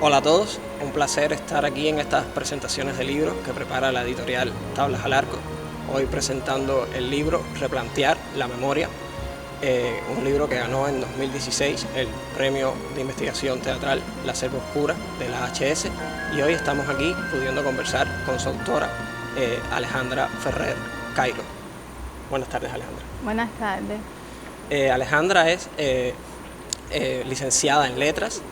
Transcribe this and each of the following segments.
Hola a todos, un placer estar aquí en estas presentaciones de libros que prepara la editorial Tablas al Arco. Hoy presentando el libro Replantear la memoria, un libro que ganó en 2016 el premio de investigación teatral La Selva Oscura de la HS, y hoy estamos aquí pudiendo conversar con su autora, Alejandra Ferrer Cairo. Buenas tardes, Alejandra. Buenas tardes. Alejandra es licenciada en Letras,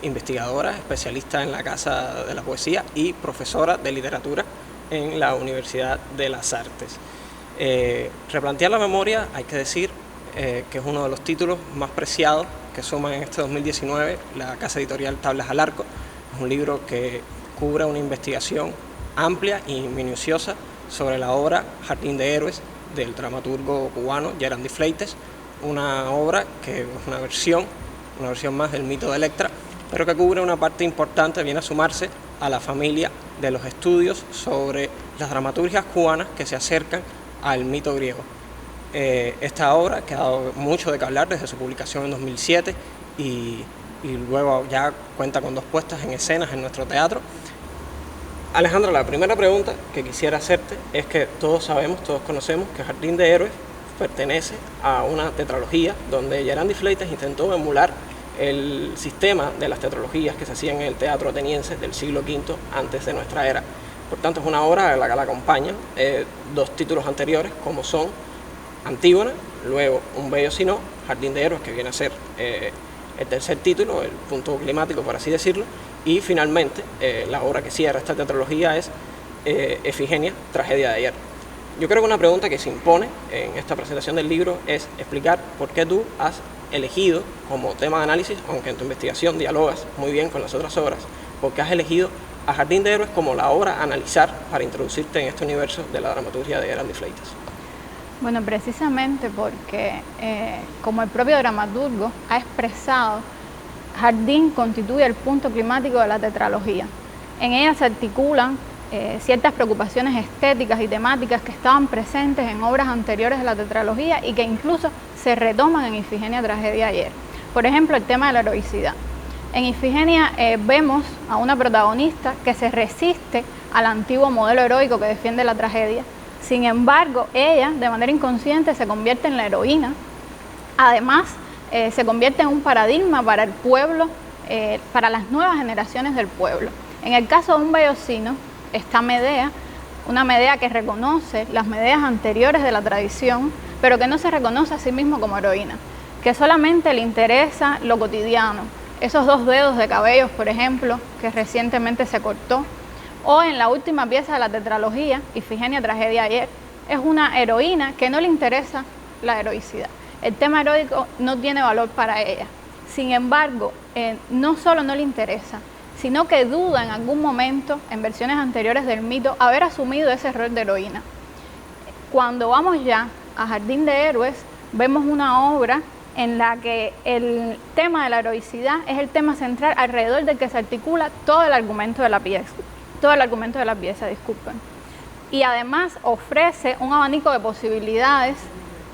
investigadora, especialista en la Casa de la Poesía y profesora de literatura en la Universidad de las Artes. Replantear la memoria, hay que decir que es uno de los títulos más preciados que suma en este 2019 la Casa Editorial Tablas al Arco. Es un libro que cubre una investigación amplia y minuciosa sobre la obra Jardín de Héroes del dramaturgo cubano Gerandi Fleites, una obra que es una versión más del mito de Electra, pero que cubre una parte importante, viene a sumarse a la familia de los estudios sobre las dramaturgias cubanas que se acercan al mito griego. Esta obra que ha dado mucho de qué hablar desde su publicación en 2007 y luego ya cuenta con 2 puestas en escenas en nuestro teatro. Alejandra, la primera pregunta que quisiera hacerte es que todos conocemos que Jardín de Héroes pertenece a una tetralogía donde Gerandi Fleites intentó emular el sistema de las tetralogías que se hacían en el teatro ateniense del siglo V antes de nuestra era. Por tanto, es una obra a la que la acompañan 2 títulos anteriores, como son Antígona, luego Un bello sino, Jardín de Héroes, que viene a ser el tercer título, el punto climático, por así decirlo, y finalmente la obra que cierra esta tetralogía es Efigenia, tragedia de ayer. Yo creo que una pregunta que se impone en esta presentación del libro es explicar por qué tú has elegido como tema de análisis, aunque en tu investigación dialogas muy bien con las otras obras, por qué has elegido a Jardín de Héroes como la obra a analizar para introducirte en este universo de la dramaturgia de Gerandi Fleites. Bueno, precisamente porque, como el propio dramaturgo ha expresado, Jardín constituye el punto climático de la tetralogía. En ella se articulan ciertas preocupaciones estéticas y temáticas que estaban presentes en obras anteriores de la tetralogía y que incluso se retoman en Ifigenia, tragedia de ayer. Por ejemplo, el tema de la heroicidad. En Ifigenia vemos a una protagonista que se resiste al antiguo modelo heroico que defiende la tragedia. Sin embargo, ella, de manera inconsciente, se convierte en la heroína. Además, se convierte en un paradigma para el pueblo, para las nuevas generaciones del pueblo. En el caso de Un bello sino, está Medea, una Medea que reconoce las Medeas anteriores de la tradición, pero que no se reconoce a sí mismo como heroína, que solamente le interesa lo cotidiano, esos 2 dedos de cabellos, por ejemplo, que recientemente se cortó, o en la última pieza de la tetralogía, Ifigenia, tragedia de ayer, es una heroína que no le interesa la heroicidad. El tema heroico no tiene valor para ella. Sin embargo, no solo no le interesa, sino que duda en algún momento, en versiones anteriores del mito, haber asumido ese rol de heroína. Cuando vamos ya a Jardín de Héroes, vemos una obra en la que el tema de la heroicidad es el tema central alrededor del que se articula todo el argumento de la pieza. Y además ofrece un abanico de posibilidades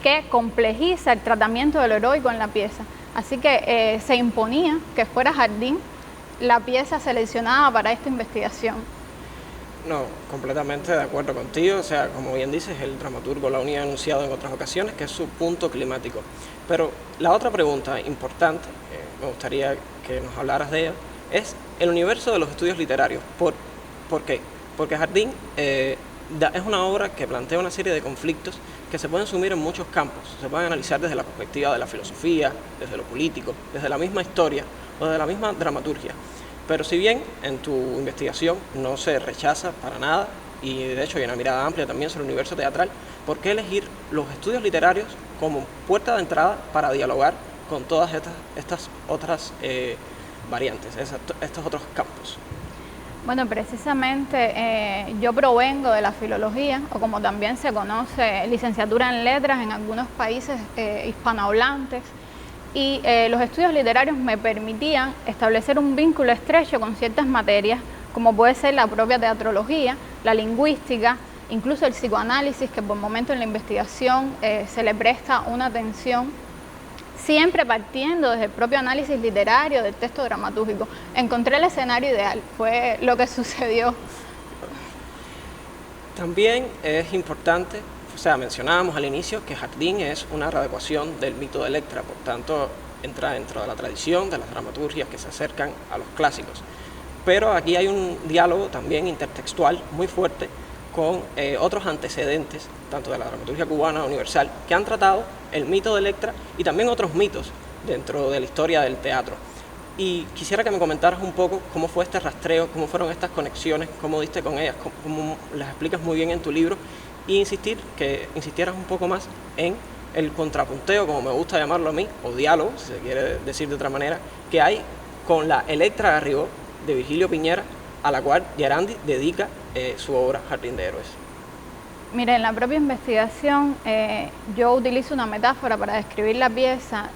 que complejiza el tratamiento de lo heroico en la pieza. Así que se imponía que fuera Jardín la pieza seleccionada para esta investigación. No, completamente de acuerdo contigo. O sea, como bien dices, el dramaturgo la unía anunciado en otras ocasiones, que es su punto climático. Pero la otra pregunta importante, me gustaría que nos hablaras de ella, es el universo de los estudios literarios. ¿Por qué? Porque Jardín es una obra que plantea una serie de conflictos que se pueden sumir en muchos campos. Se pueden analizar desde la perspectiva de la filosofía, desde lo político, desde la misma historia o desde la misma dramaturgia. Pero si bien en tu investigación no se rechaza para nada, y de hecho hay una mirada amplia también sobre el universo teatral, ¿por qué elegir los estudios literarios como puerta de entrada para dialogar con todas estas otras variantes, estos otros campos? Bueno, precisamente yo provengo de la filología, o como también se conoce, licenciatura en letras en algunos países hispanohablantes, y los estudios literarios me permitían establecer un vínculo estrecho con ciertas materias, como puede ser la propia teatrología, la lingüística, incluso el psicoanálisis, que por momentos en la investigación se le presta una atención, siempre partiendo desde el propio análisis literario del texto dramatúrgico. Encontré el escenario ideal, fue lo que sucedió. También es importante, o sea, mencionábamos al inicio que Jardín es una readecuación del mito de Electra, por tanto entra dentro de la tradición de las dramaturgias que se acercan a los clásicos. Pero aquí hay un diálogo también intertextual muy fuerte con otros antecedentes, tanto de la dramaturgia cubana universal, que han tratado el mito de Electra y también otros mitos dentro de la historia del teatro. Y quisiera que me comentaras un poco cómo fue este rastreo, cómo fueron estas conexiones, cómo diste con ellas, cómo las explicas muy bien en tu libro, y que insistieras un poco más en el contrapunteo, como me gusta llamarlo a mí, o diálogo, si se quiere decir de otra manera, que hay con la Electra Garrigó de Virgilio Piñera, a la cual Gerandi dedica su obra Jardín de Héroes. Mira, en la propia investigación yo utilizo una metáfora para describir la pieza,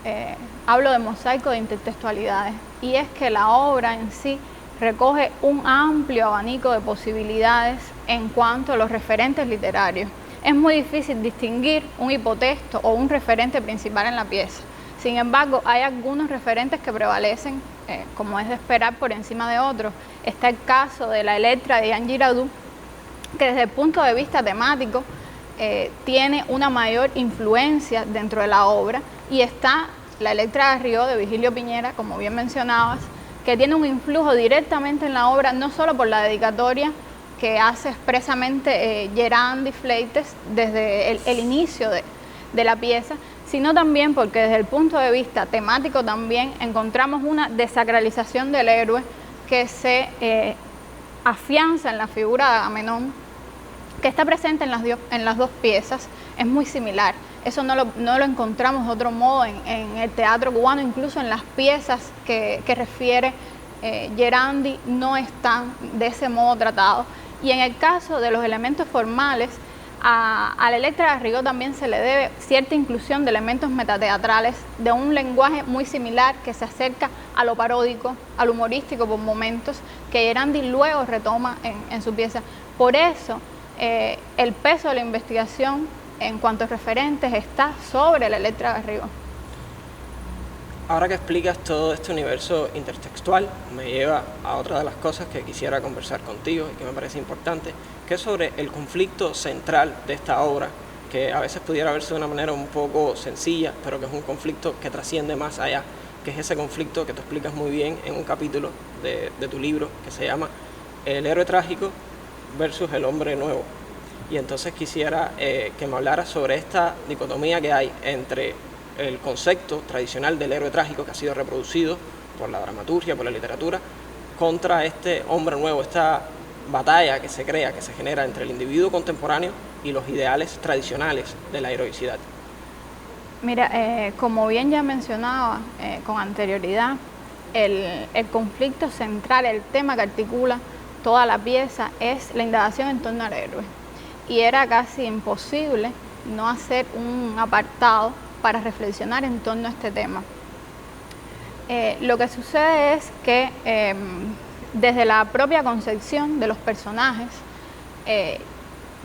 hablo de mosaico de intertextualidades, y es que la obra en sí recoge un amplio abanico de posibilidades en cuanto a los referentes literarios. Es muy difícil distinguir un hipotexto o un referente principal en la pieza. Sin embargo, hay algunos referentes que prevalecen, como es de esperar, por encima de otros. Está el caso de la Electra de Jean Giraudoux, que desde el punto de vista temático tiene una mayor influencia dentro de la obra, y está la Electra Garrigó de Virgilio Piñera, como bien mencionabas, que tiene un influjo directamente en la obra, no solo por la dedicatoria que hace expresamente Gerandi Fleites desde el inicio de la pieza, sino también porque desde el punto de vista temático también encontramos una desacralización del héroe que se afianza en la figura de Agamenón, que está presente en las dos piezas. Es muy similar. Eso no lo encontramos de otro modo en el teatro cubano, incluso en las piezas que refiere Gerandi no están de ese modo tratados. Y en el caso de los elementos formales, a la Electra Garrigó también se le debe cierta inclusión de elementos metateatrales, de un lenguaje muy similar que se acerca a lo paródico, al humorístico por momentos, que Gerandi luego retoma en su pieza. Por eso, el peso de la investigación en cuanto a referentes está sobre la Electra Garrigó. Ahora que explicas todo este universo intertextual, me lleva a otra de las cosas que quisiera conversar contigo y que me parece importante, que es sobre el conflicto central de esta obra, que a veces pudiera verse de una manera un poco sencilla, pero que es un conflicto que trasciende más allá, que es ese conflicto que tú explicas muy bien en un capítulo de tu libro, que se llama El héroe trágico versus el hombre nuevo. Y entonces quisiera que me hablaras sobre esta dicotomía que hay entre el concepto tradicional del héroe trágico, que ha sido reproducido por la dramaturgia, por la literatura, contra este hombre nuevo, esta batalla que se crea, que se genera entre el individuo contemporáneo y los ideales tradicionales de la heroicidad. Mira, como bien ya mencionaba con anterioridad, el conflicto central, el tema que articula toda la pieza es la indagación en torno al héroe. Y era casi imposible no hacer un apartado para reflexionar en torno a este tema. Lo que sucede es que desde la propia concepción de los personajes,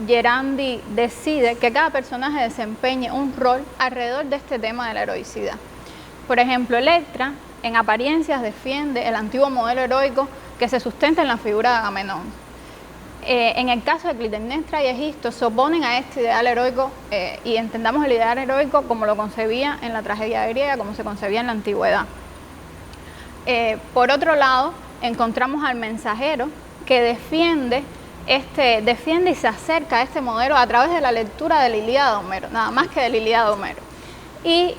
Gerandi decide que cada personaje desempeñe un rol alrededor de este tema de la heroicidad. Por ejemplo, Electra, en apariencias, defiende el antiguo modelo heroico que se sustenta en la figura de Agamenón. En el caso de Clitemnestra y Egisto, se oponen a este ideal heroico y entendamos el ideal heroico como lo concebía en la tragedia griega, como se concebía en la antigüedad. Por otro lado, encontramos al mensajero que defiende y se acerca a este modelo a través de la lectura de la Ilíada de Homero, nada más que de la Ilíada de Homero. Y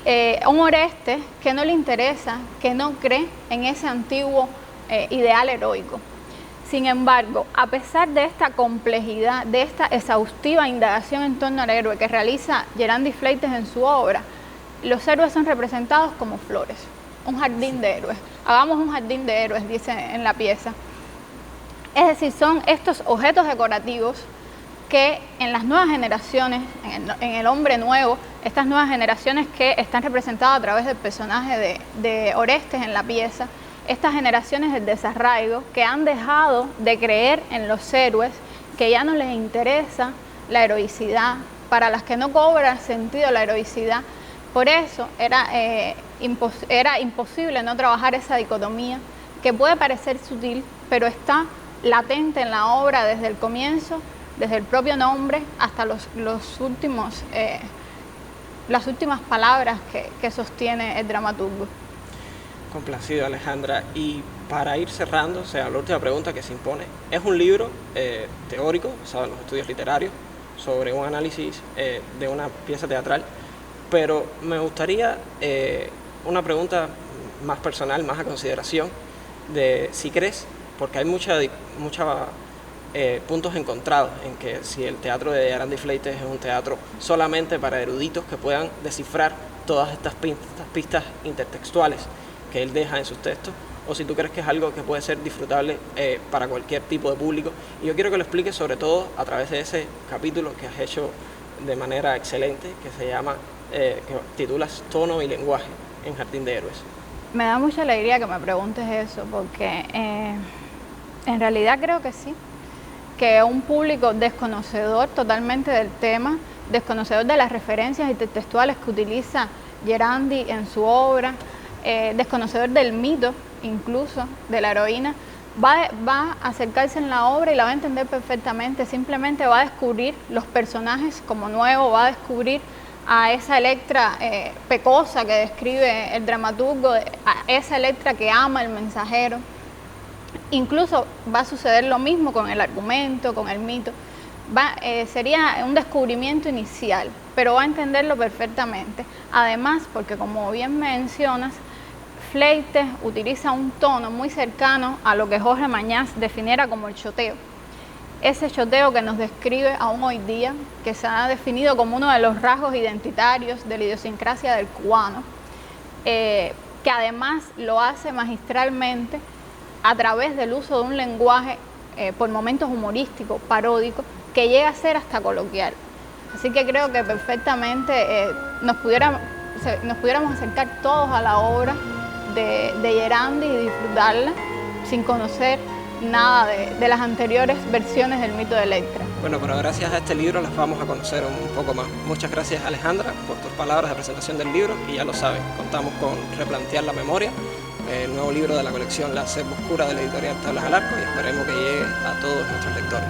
un Orestes que no le interesa, que no cree en ese antiguo ideal heroico. Sin embargo, a pesar de esta complejidad, de esta exhaustiva indagación en torno al héroe que realiza Gerandi Fleites en su obra, los héroes son representados como flores, un jardín de héroes. Hagamos un jardín de héroes, dice en la pieza. Es decir, son estos objetos decorativos que en las nuevas generaciones, en el hombre nuevo, estas nuevas generaciones que están representadas a través del personaje de Orestes en la pieza, estas generaciones del desarraigo que han dejado de creer en los héroes, que ya no les interesa la heroicidad, para las que no cobra sentido la heroicidad. Por eso era imposible no trabajar esa dicotomía, que puede parecer sutil, pero está latente en la obra desde el comienzo, desde el propio nombre hasta las últimas palabras que sostiene el dramaturgo. Complacido, Alejandra. Y para ir cerrando, o sea, la última pregunta que se impone, es un libro teórico, basado en los estudios literarios, sobre un análisis de una pieza teatral, pero me gustaría una pregunta más personal, más a consideración, de si crees, porque hay muchos puntos encontrados en que si el teatro de Yarandi Fleites es un teatro solamente para eruditos que puedan descifrar todas estas pistas intertextuales que él deja en sus textos, o si tú crees que es algo que puede ser disfrutable para cualquier tipo de público. Y yo quiero que lo expliques sobre todo a través de ese capítulo que has hecho de manera excelente, que se llama, que titulas Tono y lenguaje en Jardín de Héroes. Me da mucha alegría que me preguntes eso, porque en realidad creo que sí, que un público desconocedor totalmente del tema, desconocedor de las referencias intertextuales que utiliza Yarandi en su obra, desconocedor del mito, incluso de la heroína, va a acercarse en la obra y la va a entender perfectamente. Simplemente va a descubrir los personajes como nuevo, va a descubrir a esa Electra pecosa que describe el dramaturgo, a esa Electra que ama el mensajero. Incluso va a suceder lo mismo con el argumento, con el mito. Sería un descubrimiento inicial, pero va a entenderlo perfectamente. Además, porque como bien mencionas, Fleites utiliza un tono muy cercano a lo que Jorge Mañás definiera como el choteo. Ese choteo que nos describe aún hoy día, que se ha definido como uno de los rasgos identitarios de la idiosincrasia del cubano, que además lo hace magistralmente a través del uso de un lenguaje por momentos humorístico, paródico, que llega a ser hasta coloquial. Así que creo que perfectamente nos pudiéramos acercar todos a la obra de Yarandi y disfrutarla sin conocer nada de las anteriores versiones del mito de Electra. Bueno, pero gracias a este libro las vamos a conocer un poco más. Muchas gracias, Alejandra, por tus palabras de presentación del libro, y ya lo saben, contamos con Replantear la Memoria, el nuevo libro de la colección La Selva Oscura de la editorial Tablas al Arco, y esperemos que llegue a todos nuestros lectores.